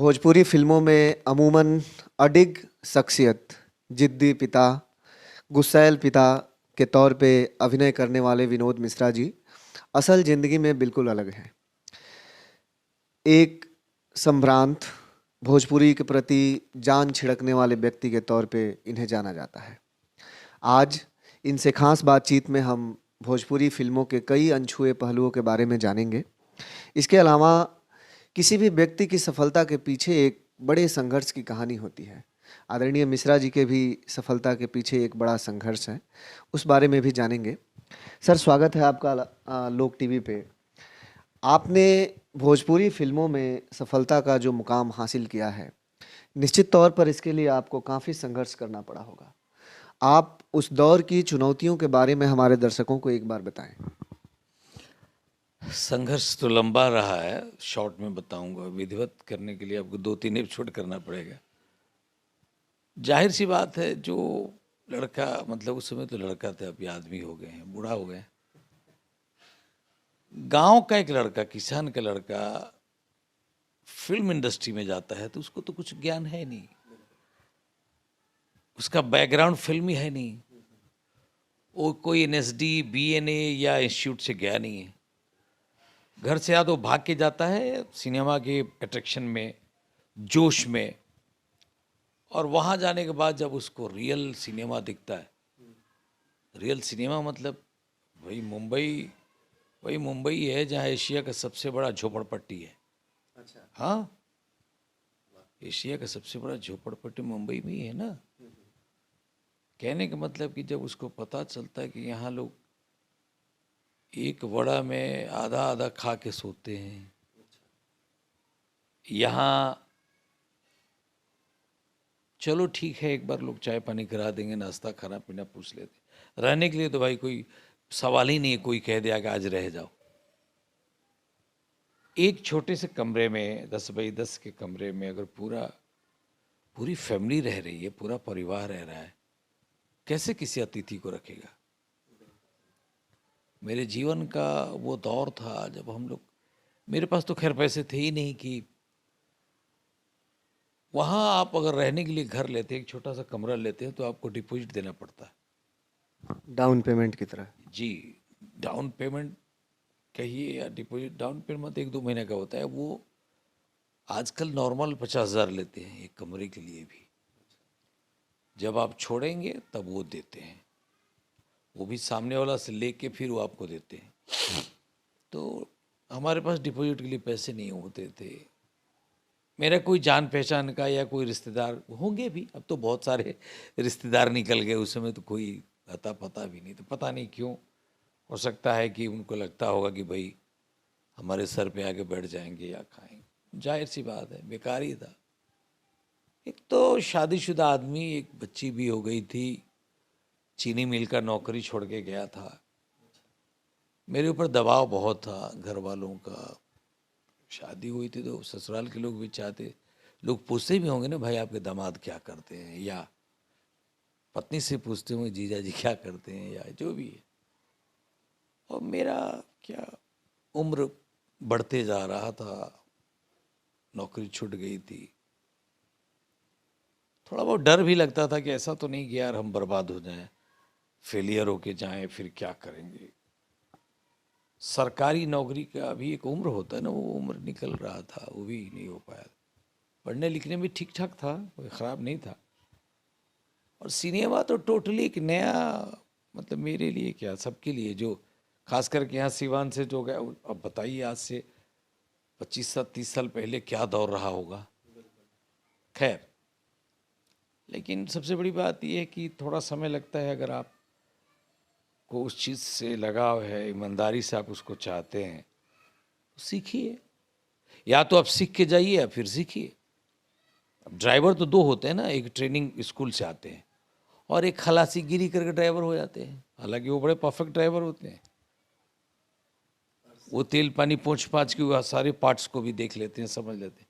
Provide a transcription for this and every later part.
भोजपुरी फिल्मों में अमूमन अडिग शख्सियत, जिद्दी पिता, गुस्सैल पिता के तौर पे अभिनय करने वाले विनोद मिश्रा जी असल ज़िंदगी में बिल्कुल अलग हैं। एक संभ्रांत, भोजपुरी के प्रति जान छिड़कने वाले व्यक्ति के तौर पे इन्हें जाना जाता है। आज इनसे खास बातचीत में हम भोजपुरी फिल्मों के कई अनछुए पहलुओं के बारे में जानेंगे। इसके अलावा किसी भी व्यक्ति की सफलता के पीछे एक बड़े संघर्ष की कहानी होती है। आदरणीय मिश्रा जी के भी सफलता के पीछे एक बड़ा संघर्ष है, उस बारे में भी जानेंगे। सर, स्वागत है आपका लोक टीवी पे। आपने भोजपुरी फिल्मों में सफलता का जो मुकाम हासिल किया है, निश्चित तौर पर इसके लिए आपको काफ़ी संघर्ष करना पड़ा होगा। आप उस दौर की चुनौतियों के बारे में हमारे दर्शकों को एक बार बताएं। संघर्ष तो लंबा रहा है, शॉर्ट में बताऊंगा। विधिवत करने के लिए आपको 2-3 एपिसोड करना पड़ेगा। जाहिर सी बात है, जो लड़का, मतलब उस समय तो लड़का थे, अभी आदमी हो गए हैं, बूढ़ा हो गए हैं। गांव का एक लड़का, किसान का लड़का फिल्म इंडस्ट्री में जाता है तो उसको तो कुछ ज्ञान है नहीं, उसका बैकग्राउंड फिल्मी है नहीं, वो कोई एनएसडी, बीएनए या इंस्टीट्यूट से गया नहीं है। घर से या तो भाग के जाता है सिनेमा के अट्रैक्शन में, जोश में, और वहाँ जाने के बाद जब उसको रियल सिनेमा दिखता है, रियल सिनेमा मतलब वही मुंबई है जहाँ एशिया का सबसे बड़ा झोपड़पट्टी है। अच्छा। हाँ, एशिया का सबसे बड़ा झोपड़पट्टी मुंबई में ही है ना। कहने का मतलब कि जब उसको पता चलता है कि यहाँ लोग एक वड़ा में आधा आधा खा के सोते हैं, यहाँ चलो ठीक है एक बार लोग चाय पानी करा देंगे, नाश्ता खाना पीना पूछ लेते, रहने के लिए तो भाई कोई सवाल ही नहीं है, कोई कह दिया कि आज रह जाओ। एक छोटे से कमरे में 10 बाई 10 के कमरे में अगर पूरी फैमिली रह रही है, पूरा परिवार रह रहा है, कैसे किसी अतिथि को रखेगा। मेरे जीवन का वो दौर था जब हम लोग, मेरे पास तो खैर पैसे थे ही नहीं कि वहाँ आप अगर रहने के लिए घर लेते, एक छोटा सा कमरा लेते हैं तो आपको डिपॉजिट देना पड़ता है, डाउन पेमेंट की तरह। जी। डाउन पेमेंट कहिए या डिपॉजिट, डाउन पेमेंट 1-2 महीने का होता है। वो आजकल नॉर्मल 50,000 लेते हैं एक कमरे के लिए भी। जब आप छोड़ेंगे तब वो देते हैं, वो भी सामने वाला से लेके फिर वो आपको देते हैं। तो हमारे पास डिपॉजिट के लिए पैसे नहीं होते थे। मेरा कोई जान पहचान का या कोई रिश्तेदार होंगे भी, अब तो बहुत सारे रिश्तेदार निकल गए, उस समय तो कोई अता पता भी नहीं। तो पता नहीं क्यों, हो सकता है कि उनको लगता होगा कि भाई हमारे सर पे आके बैठ जाएंगे या खाएंगे। जाहिर सी बात है, बेकार ही था। एक तो शादीशुदा आदमी, एक बच्ची भी हो गई थी, चीनी मिल का नौकरी छोड़ के गया था। मेरे ऊपर दबाव बहुत था घर वालों का। शादी हुई थी तो ससुराल के लोग भी चाहते, लोग पूछते भी होंगे ना, भाई आपके दामाद क्या करते हैं, या पत्नी से पूछते होंगे जीजा जी क्या करते हैं, या जो भी है। और मेरा क्या, उम्र बढ़ते जा रहा था, नौकरी छूट गई थी, थोड़ा बहुत डर भी लगता था कि ऐसा तो नहीं कि यार हम बर्बाद हो जाएं, फेलियर होके जाएं, फिर क्या करेंगे। सरकारी नौकरी का भी एक उम्र होता है ना, वो उम्र निकल रहा था, वो भी नहीं हो पाया। पढ़ने लिखने में ठीक ठाक था, कोई ख़राब नहीं था। और सिनेमा तो टोटली एक नया, मतलब मेरे लिए क्या, सबके लिए, जो खास करके यहाँ सिवान से जो गया, अब बताइए आज से 25-30 साल पहले क्या दौर रहा होगा। खैर, लेकिन सबसे बड़ी बात यह है कि थोड़ा समय लगता है। अगर आप को उस चीज़ से लगाव है, ईमानदारी से आप उसको चाहते हैं, तो सीखिए। या तो आप सीख के जाइए या फिर सीखिए। अब ड्राइवर तो 2 होते हैं ना, एक ट्रेनिंग स्कूल से आते हैं और एक खलासीगिरी करके ड्राइवर हो जाते हैं। हालांकि वो बड़े परफेक्ट ड्राइवर होते हैं, वो तेल पानी पोंछ पाछ के सारे पार्ट्स को भी देख लेते हैं, समझ लेते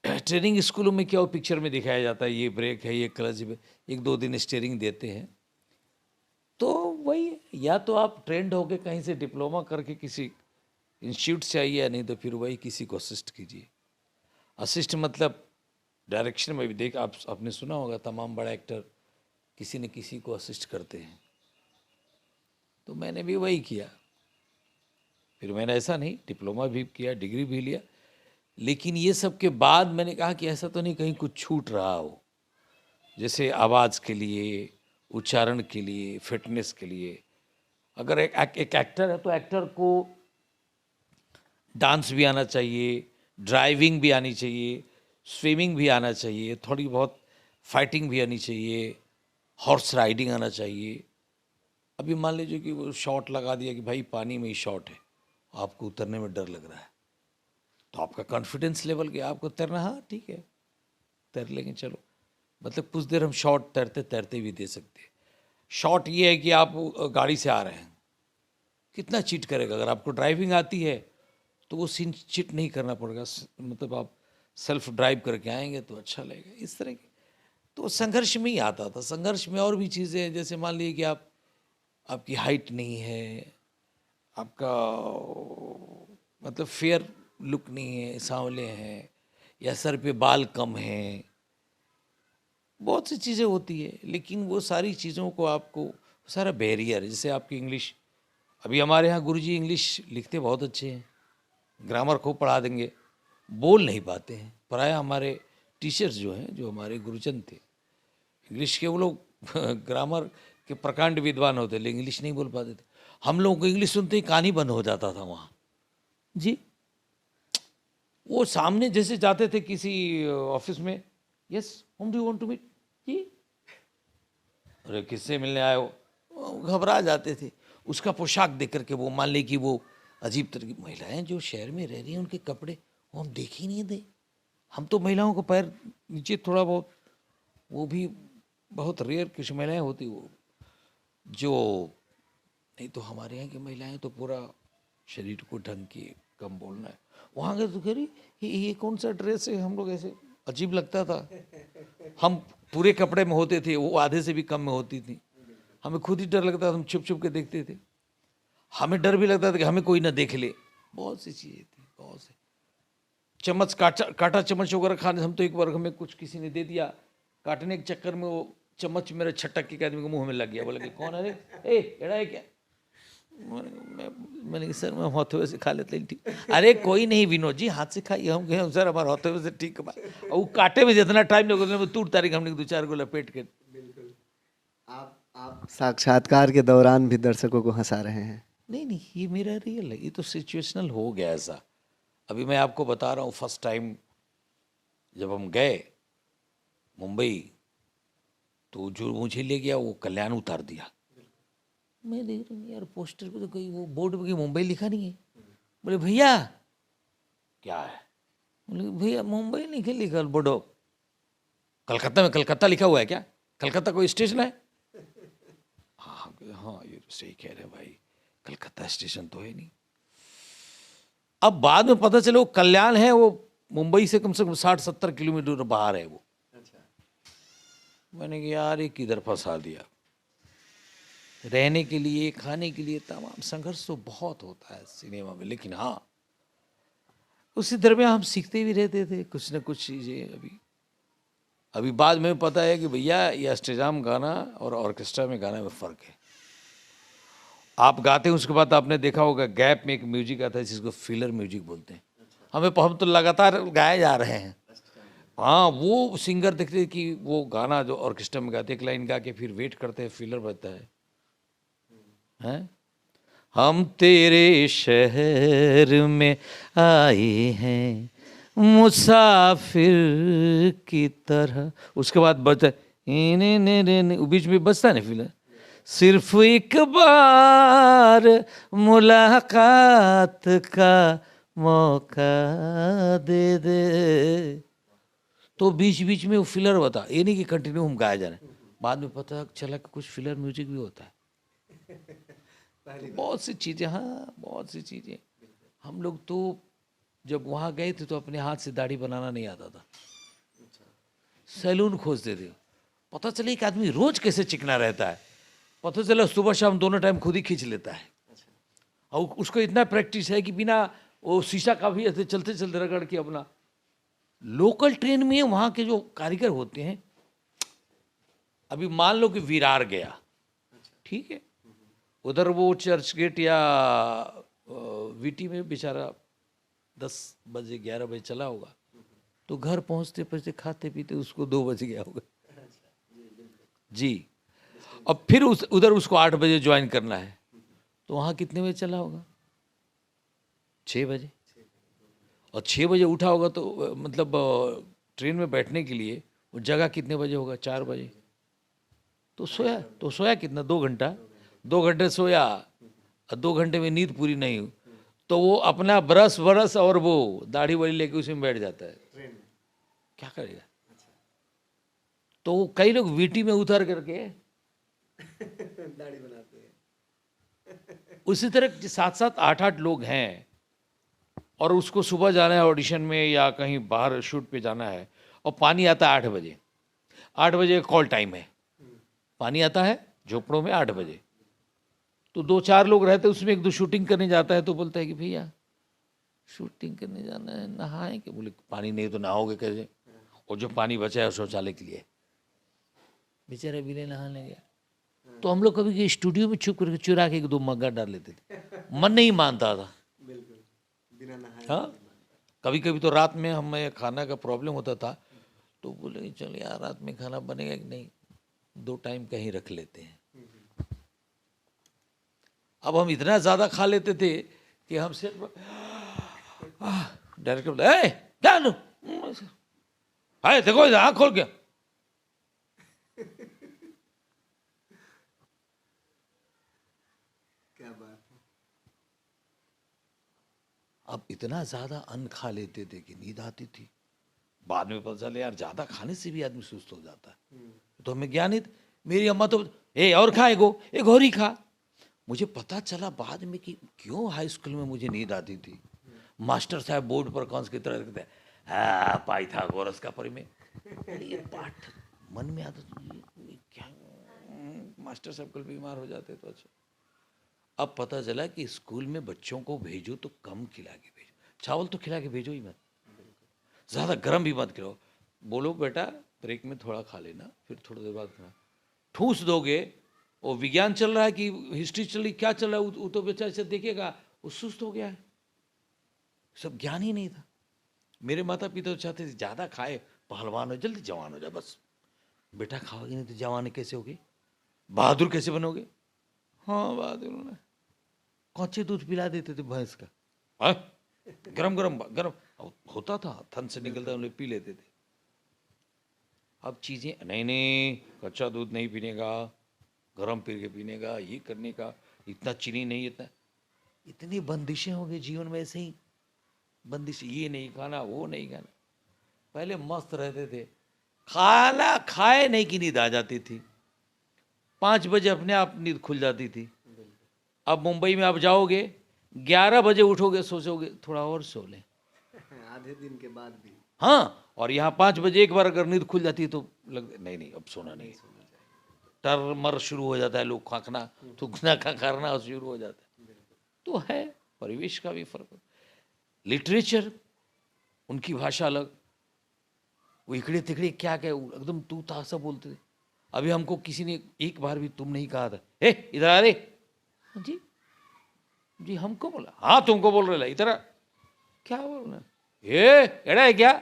हैं। ट्रेनिंग स्कूलों में क्या, वो पिक्चर में दिखाया जाता है, ये ब्रेक है, ये क्लच है, 1-2 दिन स्टीयरिंग देते हैं। तो वही, या तो आप ट्रेंड होके कहीं से डिप्लोमा करके किसी इंस्टीट्यूट से आइए, या नहीं तो फिर वही किसी को असिस्ट कीजिए। असिस्ट मतलब डायरेक्शन में भी देख, आपने सुना होगा तमाम बड़ा एक्टर किसी न किसी को असिस्ट करते हैं, तो मैंने भी वही किया। फिर मैंने ऐसा नहीं, डिप्लोमा भी किया, डिग्री भी लिया, लेकिन ये सब के बाद मैंने कहा कि ऐसा तो नहीं कहीं कुछ छूट रहा हो, जैसे आवाज़ के लिए, उच्चारण के लिए, फिटनेस के लिए। अगर एक एक्टर है तो एक्टर को डांस भी आना चाहिए, ड्राइविंग भी आनी चाहिए, स्विमिंग भी आना चाहिए, थोड़ी बहुत फाइटिंग भी आनी चाहिए, हॉर्स राइडिंग आना चाहिए। अभी मान लीजिए कि वो शॉट लगा दिया कि भाई पानी में ही शॉट है, आपको उतरने में डर लग रहा है, तो आपका कॉन्फिडेंस लेवल क्या, आपको तैरना, हाँ ठीक है तैर लेंगे चलो, मतलब कुछ देर हम शॉट तैरते तैरते भी दे सकते हैं। शॉट ये है कि आप गाड़ी से आ रहे हैं, कितना चीट करेगा, अगर आपको ड्राइविंग आती है तो वो सीन चीट नहीं करना पड़ेगा, मतलब आप सेल्फ ड्राइव करके आएंगे तो अच्छा लगेगा, इस तरह की। तो संघर्ष में ही आता था। संघर्ष में और भी चीज़ें हैं, जैसे मान लीजिए कि आपकी हाइट नहीं है, आपका मतलब फेयर लुक नहीं है, सांवले हैं, या सर पे बाल कम हैं, बहुत सी चीज़ें होती है, लेकिन वो सारी चीज़ों को आपको सारा बैरियर, जैसे आपकी इंग्लिश, अभी हमारे यहाँ गुरुजी इंग्लिश लिखते बहुत अच्छे हैं, ग्रामर खूब पढ़ा देंगे, बोल नहीं पाते हैं। प्रायः हमारे टीचर्स जो हैं, जो हमारे गुरुजन थे इंग्लिश के, वो लोग ग्रामर के प्रकांड विद्वान होते, लेकिन इंग्लिश नहीं बोल पाते थे। हम लोगों को इंग्लिश सुनते ही कहानी बंद हो जाता था वहाँ जी। वो सामने जैसे जाते थे किसी ऑफिस में, yes home do want to meet जी, अरे किससे मिलने आए हो, घबरा जाते थे। उसका पोशाक देख करके वो मान ले कि वो अजीब तरह की, महिलाएं जो शहर में रह रही हैं उनके कपड़े वो हम देख ही नहीं दे, हम तो महिलाओं को पैर नीचे थोड़ा बहुत, वो भी बहुत रेयर कुछ महिलाएं होती वो जो, नहीं तो हमारे यहाँ की महिलाएं तो पूरा शरीर को ढंग के कम बोलना है। वहाँ गए तो कह रही ये कौन सा ड्रेस है, हम लोग ऐसे अजीब लगता था, हम पूरे कपड़े में होते थे, वो आधे से भी कम में होती थी, हमें खुद ही डर लगता था, हम छुप छुप के देखते थे, हमें डर भी लगता था कि हमें कोई ना देख ले, बहुत सी चीज़ें थी, बहुत से चम्मच काटा चम्मच वगैरह खाने, हम तो एक बार हमें कुछ किसी ने दे दिया, काटने के चक्कर में वो चम्मच मेरा छटक के आदमी के मुंह में लग गया, बोला कि कौन है रे, एड़ा है क्या, मैंने सर मैं हथौवे से खा लेते ठीक, अरे कोई नहीं विनोद जी हाथ से खाइए, हम गए सर हमारे हथौवे से ठीक है, और वो काटे में जितना टाइम लगे टूट तारीख हमने 2-4 को लपेट के। बिल्कुल। आप साक्षात्कार के दौरान भी दर्शकों को हंसा रहे हैं। नहीं नहीं, ये मेरा रियल है, ये तो सिचुएशनल हो गया ऐसा। अभी मैं आपको बता रहा हूँ, फर्स्ट टाइम जब हम गए मुंबई, तो जो मुझे ले गया वो कल्याण उतार दिया, मैं देख रहा हूँ यार पोस्टर पे तो कोई वो बोर्ड पे मुंबई लिखा नहीं है, बोले भैया क्या है, बोले भैया मुंबई नहीं लिखा बोर्ड, कलकत्ता में कलकत्ता लिखा हुआ है क्या, कलकत्ता कोई स्टेशन है, हाँ हाँ ये तो सही कह रहे भाई, कलकत्ता स्टेशन तो है नहीं। अब बाद में पता चले वो कल्याण है, वो मुंबई से कम 60-70 किलोमीटर बाहर है वो। अच्छा। मैंने कहा यार ये किधर फंसा दिया। रहने के लिए, खाने के लिए तमाम संघर्ष तो बहुत होता है सिनेमा में, लेकिन हाँ उसी दरमियान हम सीखते भी रहते थे कुछ न कुछ चीज़ें। अभी बाद में पता है कि भैया ये स्टेजाम गाना और ऑर्केस्ट्रा में गाने में फ़र्क है। आप गाते हैं उसके बाद आपने देखा होगा गैप में एक म्यूजिक आता है जिसको फिलर म्यूजिक बोलते हैं। हम तो लगातार गाए जा रहे हैं। हाँ, वो सिंगर देखते कि वो गाना जो ऑर्केस्ट्रा में गाते एक लाइन गा के फिर वेट करते हैं, फिलर बजता है, हैं? हम तेरे शहर में आए हैं मुसाफिर की तरह, उसके बाद बजता है बीच में बजता है ना फिलर, सिर्फ एक बार मुलाकात का मौका दे दे, तो बीच बीच में वो फिलर बता, ये नहीं कि कंटिन्यू हम गाए जा रहे हैं। बाद में पता चला कि कुछ फिलर म्यूजिक भी होता है। तो बहुत सी चीज़ें, हाँ बहुत सी चीज़ें। हम लोग तो जब वहाँ गए थे तो अपने हाथ से दाढ़ी बनाना नहीं आता था, सैलून खोजते थे। पता चले एक आदमी रोज कैसे चिकना रहता है, पता चला सुबह शाम दोनों टाइम खुद ही खींच लेता है। और उसको इतना प्रैक्टिस है कि बिना वो शीशा का भी ऐसे चलते चलते रगड़ के अपना लोकल ट्रेन में वहाँ के जो कारीगर होते हैं, अभी मान लो कि विरार गया, ठीक है, उधर वो चर्च गेट या वीटी में बेचारा 10 बजे 11 बजे चला होगा, तो घर पहुंचते पहुंचते खाते पीते उसको 2 बज गया होगा जी। अब फिर उधर उसको 8 बजे ज्वाइन करना है, तो वहाँ कितने बजे चला होगा? 6 बजे। और 6 बजे उठा होगा तो मतलब ट्रेन में बैठने के लिए वो जगह कितने बजे होगा? 4 बजे। तो सोया कितना? 2 घंटा। 2 घंटे सोया और 2 घंटे में नींद पूरी नहीं हुई, तो वो अपना ब्रश और वो दाढ़ी वाड़ी लेके उसी में बैठ जाता है, क्या करेगा? तो कई लोग वीटी में उतर करके दाढ़ी बनाते हैं। उसी तरह 7-7 8-8 लोग हैं, और उसको सुबह जाना है ऑडिशन में या कहीं बाहर शूट पे जाना है, और पानी आता है 8 बजे। 8 बजे कॉल टाइम है, पानी आता है झोपड़ों में 8 बजे। तो 2-4 लोग रहते हैं, उसमें 1-2 शूटिंग करने जाता है, तो बोलता है कि भैया शूटिंग करने जाना है, नहाए कि? बोले पानी नहीं तो नहाओगे कैसे? और जो पानी बचा है शौचालय के लिए, बेचारा बिना नहाने गया। तो हम लोग कभी स्टूडियो में छुप करके चुरा के 1-2 मग्गा डाल लेते थे, मन नहीं मानता था। हाँ, कभी कभी तो रात में हमें खाना का प्रॉब्लम होता था, तो बोले चल यार रात में खाना बनेगा कि नहीं, 2 टाइम का ही रख लेते हैं। अब हम इतना ज़्यादा खा लेते थे कि हम सेट पर डायरेक्टर बोले, ए क्या लो हाय देखो इधर आँख खोल के। क्या बात है। अब इतना ज़्यादा अन्न खा लेते थे कि नींद आती थी। बाद में पता चला यार ज़्यादा खाने से भी आदमी सुस्त हो जाता है। तो हमें ज्ञान नहीं था। मेरी अम्मा तो ए और खा एक और ही खा। मुझे पता चला बाद में कि क्यों हाई स्कूल में मुझे नींद आती थी। मास्टर साहब बोर्ड पर कौन सी तरह लिखते हैं, पाइथागोरस का परिमेय, ये पाठ मन में आता तो ये क्या, मास्टर साहब कल बीमार हो जाते तो अच्छा। अब पता चला कि स्कूल में बच्चों को भेजो तो कम खिला के भेजो, चावल तो खिला के भेजो ही मत, ज़्यादा गर्म भी मत खिलाओ। बोलो बेटा ब्रेक में थोड़ा खा लेना, फिर थोड़ी देर बाद खाना। ठूस दोगे, और विज्ञान चल रहा है कि हिस्ट्री चल रही, क्या चल रहा है, वो तो बेचारा से देखेगा वो सुस्त हो गया है। सब ज्ञान ही नहीं था। मेरे माता पिता चाहते थे ज़्यादा खाए, पहलवान हो, जल्दी जवान हो जाए बस। बेटा खाओगे नहीं तो जवान कैसे होगे, बहादुर कैसे बनोगे? हाँ बहादुर होना। कौचे दूध पिला देते थे भैंस का, हाँ गरम गरम गरम होता था, थन से निकलता उन्हें पी लेते थे। अब चीज़ें नहीं, कच्चा दूध नहीं पीने का, गरम पी के पीने का, ये करने का, इतना चीनी नहीं, इतनी बंदिशें हो गई जीवन में। ऐसे ही बंदिश, ये नहीं खाना वो नहीं खाना। पहले मस्त रहते थे, खाना खाए नहीं कि नींद आ जाती थी, 5 बजे अपने आप नींद खुल जाती थी। अब मुंबई में आप जाओगे 11 बजे उठोगे, सोचोगे थोड़ा और सो लें, आधे दिन के बाद भी। हाँ, और यहाँ 5 बजे एक बार अगर नींद खुल जाती है तो नहीं अब सोना नहीं, टर मर शुरू हो जाता है, लोग खाना थूकना करना शुरू हो जाता है। तो है, परिवेश का भी फर्क। लिटरेचर, उनकी भाषा अलग, वो इकड़े तिकड़े क्या एकदम तू तासा बोलते थे। अभी हमको किसी ने एक बार भी तुम नहीं कहा था, ए इधर आ रे, जी जी हमको बोला, हाँ तुमको बोल रहे इधर आ, क्या बोलना, ये एड़ा है क्या,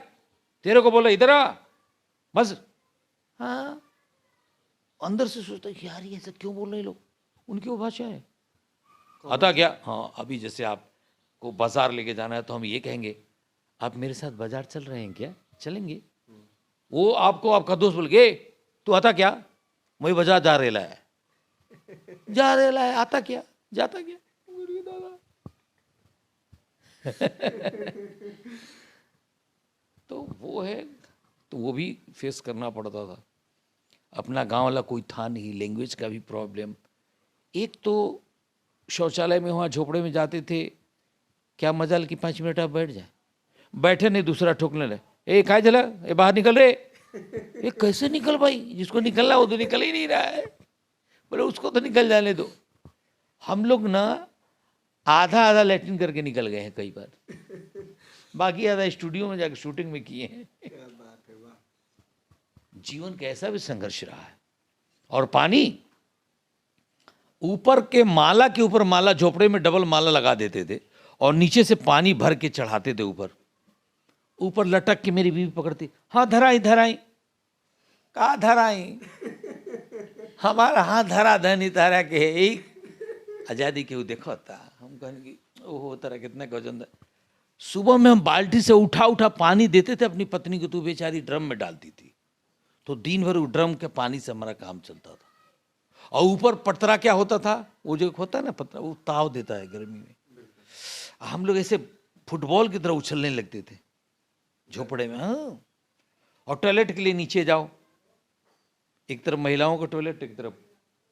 तेरे को बोला इधर आ बस। हाँ, अंदर से सोचता है यार ये ऐसा क्यों बोल रहे लोग, उनकी वो भाषा है। आता क्या, हाँ अभी जैसे आपको बाजार लेके जाना है तो हम ये कहेंगे आप मेरे साथ बाजार चल रहे हैं क्या, चलेंगे। वो आपको आपका दोस्त बोल गए तू आता क्या, मैं बाजार जा रेला है, जा रेला है, आता क्या जाता क्या, तो वो है, तो वो भी फेस करना पड़ता था। अपना गांव वाला कोई था नहीं, लैंग्वेज का भी प्रॉब्लम। एक तो शौचालय में वहाँ झोपड़े में जाते थे, क्या मजाल कि 5 मिनट आप बैठ जाए, बैठे नहीं दूसरा ठोकने लगे, ए काय चला, ए बाहर निकल रे, ये कैसे निकल भाई, जिसको निकलना वो तो निकल ही नहीं रहा है, बोले उसको तो निकल जाने दो। हम लोग ना आधा आधा लैट्रिन करके निकल गए हैं कई बार। बाकी आधा स्टूडियो में जाकर शूटिंग में किए हैं। जीवन कैसा भी संघर्ष रहा है। और पानी, ऊपर के माला के ऊपर माला, झोपड़े में डबल माला लगा देते थे और नीचे से पानी भर के चढ़ाते थे ऊपर। ऊपर लटक के मेरी बीवी पकड़ती, हाँ धराई धराई, कहा धराई, हमारा हाथ धरा धनी तारा के एक आजादी के वो देखो था। हम कहेंगे ओहो तारा कितना गजन। सुबह में हम बाल्टी से उठा उठा पानी देते थे अपनी पत्नी को, तो बेचारी ड्रम में डालती थी, तो दिन भर उस ड्रम के पानी से हमारा काम चलता था। और ऊपर पटरा क्या होता था, वो जो होता है ना पतरा, वो ताव देता है गर्मी में। हम लोग ऐसे फुटबॉल की तरह उछलने लगते थे झोपड़े में। हाँ, और टॉयलेट के लिए नीचे जाओ, एक तरफ महिलाओं का टॉयलेट, एक तरफ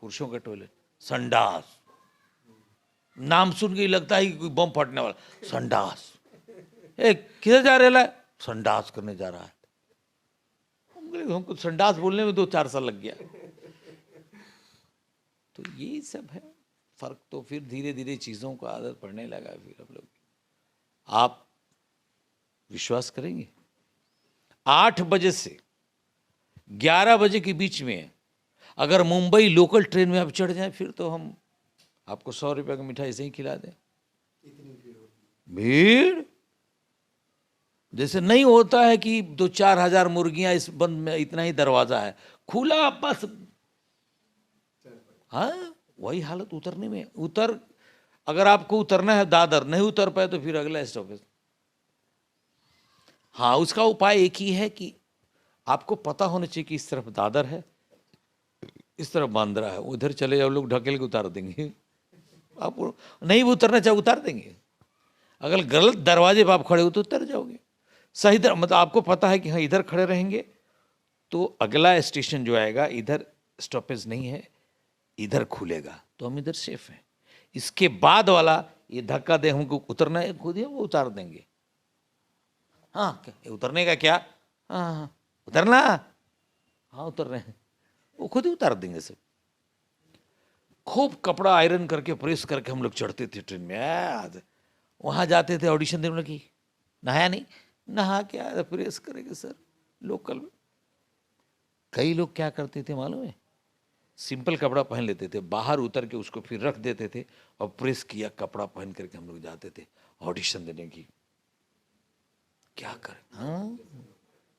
पुरुषों का टॉयलेट। संडास, नाम सुन के ही लगता है कि कोई बम फटने वाला। संडास, किधर जा रहा है? संडास करने जा रहा है। हमको संडास बोलने में 2-4 साल लग गया। तो यही सब है फर्क। तो फिर धीरे धीरे चीज़ों का आदत पड़ने लगा। फिर हम लोग, आप विश्वास करेंगे 8 बजे से 11 बजे के बीच में अगर मुंबई लोकल ट्रेन में आप चढ़ जाएं, फिर तो हम आपको 100 रुपये का मिठाई ऐसे ही खिला दें। भीड़ जैसे नहीं होता है कि 2-4 हजार मुर्गियां इस बंद में, इतना ही दरवाजा है खुला बस। हाँ, वही हालत उतरने में। अगर आपको उतरना है दादर, नहीं उतर पाए तो फिर अगला स्टॉपेज। हाँ, उसका उपाय एक ही है कि आपको पता होना चाहिए कि इस तरफ दादर है, इस तरफ बांद्रा है, उधर चले जाओ, लोग ढकेल के उतार देंगे। आप नहीं भी उतरना चाहे उतार देंगे। अगर गलत दरवाजे पर आप खड़े हो तो उतर जाओगे। सही मतलब आपको पता है कि हाँ इधर खड़े रहेंगे तो अगला स्टेशन जो आएगा इधर स्टॉपेज नहीं है, इधर खुलेगा, तो हम इधर सेफ हैं। इसके बाद वाला ये धक्का दे, हमको उतरना है, खुद ही वो उतार देंगे। हाँ, उतरने का क्या, हाँ उतरना, हाँ उतर रहे हैं, वो खुद ही उतार देंगे सब। खूब कपड़ा आयरन करके प्रेस करके हम लोग चढ़ते थे ट्रेन में। वहाँ जाते थे ऑडिशन देने लगी, नहाया नहीं, नहा क्या प्रेस करेंगे सर लोकल में। कई लोग क्या करते थे मालूम है, सिंपल कपड़ा पहन लेते थे, बाहर उतर के उसको फिर रख देते थे और प्रेस किया कपड़ा पहन करके हम लोग जाते थे ऑडिशन देने की। क्या करें, हाँ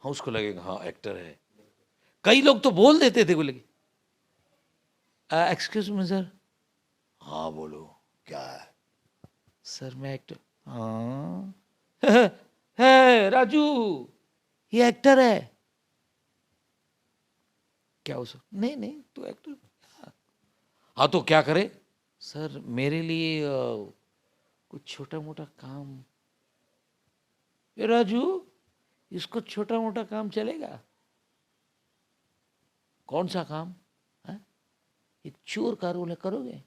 हाँ, उसको लगेगा हाँ एक्टर है। कई लोग तो बोल देते थे, बोले एक्सक्यूज मी सर। हाँ बोलो क्या है सर, मैं एक्टर। हाँ है राजू, ये एक्टर है क्या? हो सर, नहीं नहीं तू एक्टर। हाँ तो क्या करे सर, मेरे लिए कुछ छोटा मोटा काम। ये राजू, इसको छोटा मोटा काम चलेगा? कौन सा काम है? एक चोर का रोल है, करोगे?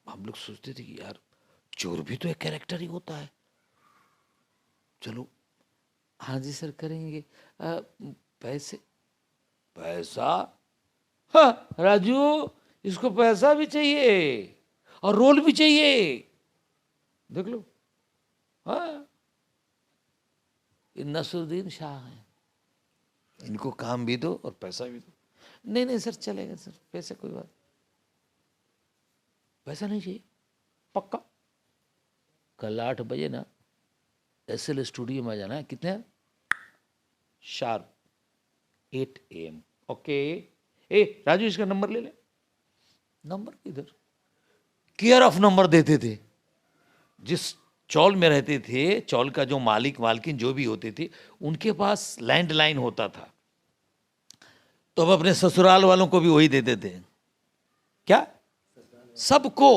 हम लोग सोचते थे कि यार चोर भी तो एक कैरेक्टर ही होता है, चलो हाँ जी सर करेंगे। पैसे, पैसा, हाँ राजू इसको पैसा भी चाहिए और रोल भी चाहिए, देख लो। हाँ, ये नसरुद्दीन शाह है, इनको काम भी दो और पैसा भी दो। नहीं नहीं सर चलेगा सर, पैसे कोई बात, पैसा नहीं चाहिए पक्का। कल 8 बजे ना SL स्टूडियो में आ जाना है। कितने? Sharp 8 AM। ओके। ए राजू इसका नंबर ले ले। नंबर किधर? केयर ऑफ नंबर देते थे। जिस चौल में रहते थे, चौल का जो मालिक मालकिन जो भी होते थे, उनके पास लैंडलाइन होता था, तो अब अपने ससुराल वालों को भी वही देते थे। क्या? सबको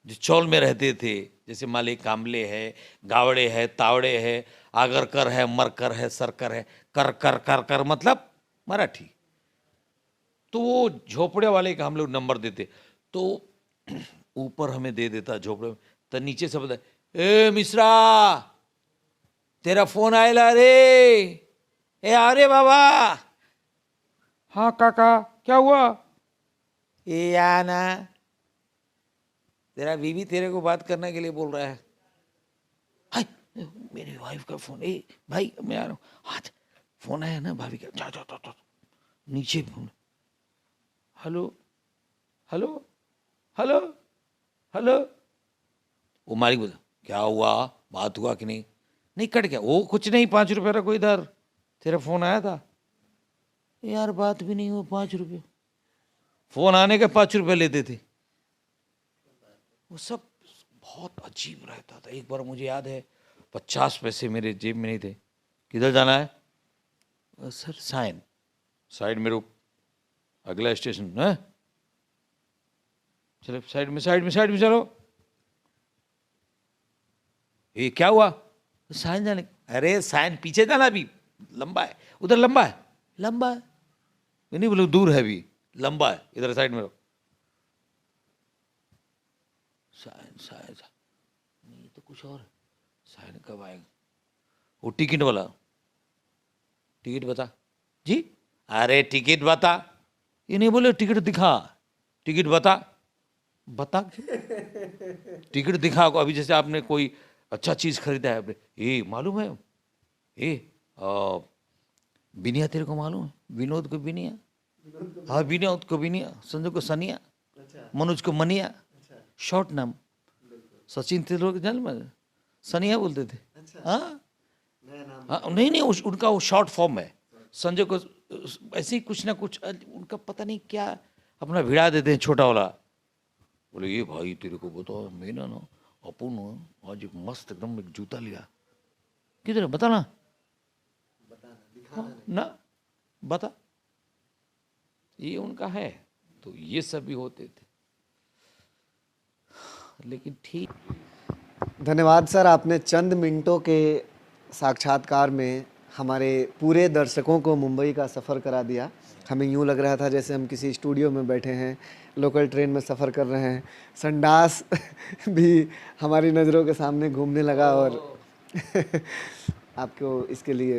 जो चौल में रहते थे, जैसे मालिक कामले है, गावड़े है, तावड़े है, आगरकर है, मरकर है, सरकर है, कर कर कर कर मतलब मराठी, तो वो झोपड़े वाले का हम लोग नंबर देते, तो ऊपर हमें दे देता झोपड़े में, तो नीचे से बता, ए मिश्रा तेरा फोन आएला रे, ए अरे बाबा। हाँ काका क्या हुआ? ए आना तेरा बीवी तेरे को बात करने के लिए बोल रहा है। हाय, मेरी वाइफ का फोन, ए भाई मैं आ रहा हूँ, हाथ फोन आया ना भाभी का, जा जा जा जा नीचे phone, hello hello hello hello. वो मालिक बोला क्या हुआ, बात हुआ कि नहीं? नहीं, कट गया। वो कुछ नहीं, 5 रुपये रखो इधर, तेरा फोन आया था। यार बात भी नहीं हुआ, 5 रुपये, फोन आने के 5 रुपये लेते थे। वो सब बहुत अजीब रहता था। एक बार मुझे याद है, 50 पैसे मेरे जेब में नहीं थे। किधर जाना है? सर साइन, साइड में रुक, अगला स्टेशन है, चलो साइड में साइड में साइड में चलो। ये क्या हुआ? साइन जाने। अरे साइन पीछे जाना, अभी लंबा है, उधर लंबा है, लंबा है। मैं नहीं बोलूँ दूर है, अभी लंबा है, इधर साइड में रहो। साइन साइन नहीं तो कुछ और। साइन कब आएगा? वो टिकट वाला, टिकट बता जी। अरे टिकट बता, ये नहीं बोले टिकट दिखा, टिकट बता, बता टिकट दिखा को। अभी जैसे आपने कोई अच्छा चीज खरीदा है आपने, ये मालूम है, ये बिनिया तेरे को मालूम है? विनोद को बिनिया, हाँ विनोद को बिनिया, संजय को सनिया, मनोज को मनिया, शॉर्ट नाम। सचिन तेंदुलकर जान में सनिया बोलते थे। हाँ हाँ, नहीं नहीं, उनका वो शॉर्ट फॉर्म है। संजय को ऐसे ही कुछ ना कुछ उनका पता नहीं क्या अपना भिड़ा देते हैं, छोटा वाला। बोले ये भाई तेरे को बताओ, मैंने ना अपन आज एक मस्त एकदम एक जूता लिया। किधर है बता ना, ना बता। ये उनका है, तो ये सब भी होते थे, लेकिन ठीक। धन्यवाद सर, आपने चंद मिनटों के साक्षात्कार में हमारे पूरे दर्शकों को मुंबई का सफ़र करा दिया। हमें यूँ लग रहा था जैसे हम किसी स्टूडियो में बैठे हैं, लोकल ट्रेन में सफ़र कर रहे हैं। संडास भी हमारी नज़रों के सामने घूमने लगा और आपको इसके लिए